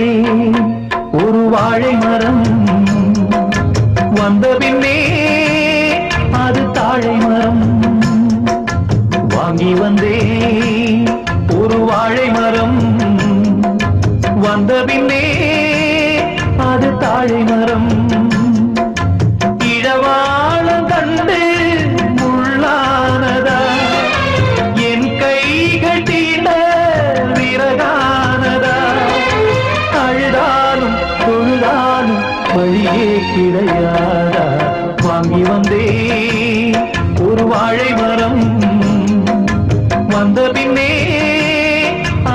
வந்தேன் ஒரு வாழை மரம், வந்த பின்னே அது தாழை மரம். வாங்கி வந்தேன் ஒரு வாழை மரம், வந்த பின்னே அது தாழை மரம். இழவாளம் கண்டு முள்ளானதா, என் கைகள் தீண்ட விறகானதா. அழுதாலும் தொழுதாலும் வழியே கிடையாதா. வாங்கி வந்தேன் ஒரு வாழை மரம், வந்த பின்னே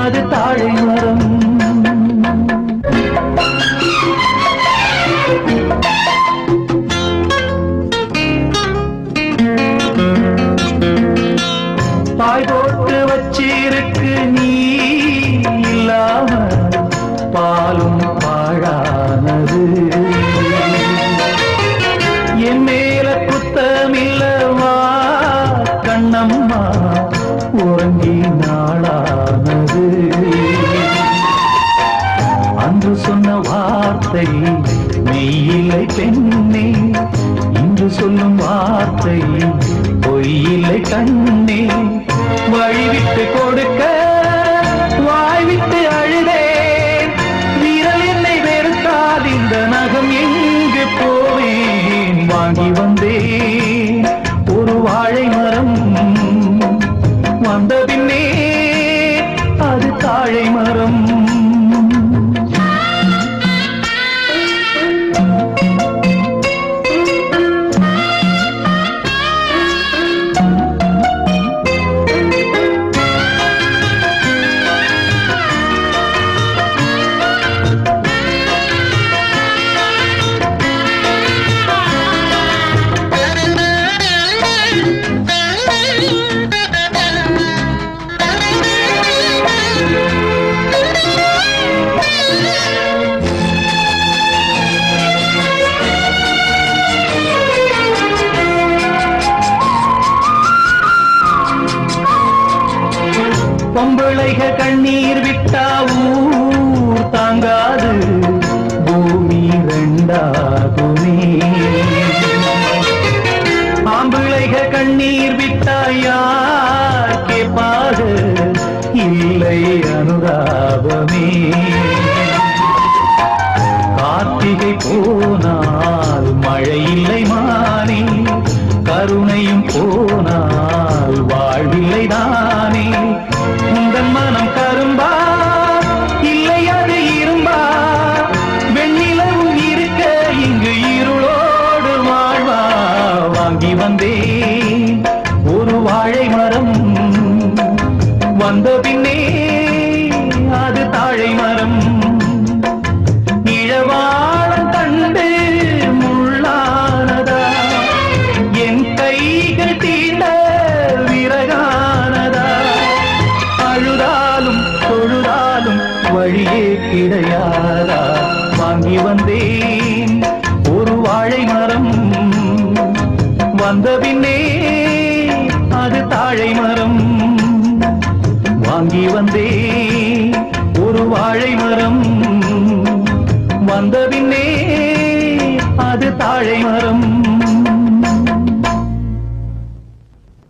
அது தாழை மரம். பாய் போட்டு வச்சிருக்கு நீ இல்லாம பாலும் பாழானது. என் மேல குத்தமில்லவா கண்ணம்மா, உறங்கி நாளானது. அன்று சொன்ன வார்த்தை மெய்யில்லை பெண்ணே, இன்று சொல்லும் வார்த்தை பொய்யில்லை கண்ணே. வழிவிட்டு கொடுக்க வாய்விட்டு அழுதேன், விரல் என்னை வெறுத்தால் இந்த நகம் எங்கு போவேன். வாங்கி வந்தேன் ஒரு வாழை மரம், வந்த பின்னே அது தாழை மரம். பொம்பளைக கண்ணீர் விட்டா ஊர் தாங்காது, பூமி ரெண்டாகுமே. ஆம்பிளைக கண்ணீர் விட்டா யார் கேட்பாது, இல்லை அனுதாபமே. கார்த்திகை போனால் மழை இல்லை மானே, கருணையும் போனால் வாழ்வில்லை தானே. உந்தன் மனம் கரும்பா இல்லை அது இரும்பா, வெண்ணிலவும் இருக்க இங்கு இருளோடு வாழ்வா. வாங்கி வந்தேன் ஒரு வாழை மரம், வந்த பின்னே அது தாழை மரம். இழவாளம் கண்டு முள்ளானதா, என் கைகள் தீண்ட விறகானதா. அழுதாலும் தொழுதாலும் வழியே கிடையாதா. வாங்கி வந்தேன் ஒரு வாழை மரம், வந்த பின்னே அது தாழை மரம். வாங்கி வந்தேன் ஒரு வாழை மரம், வந்த பின்னே அது தாழை மரம்.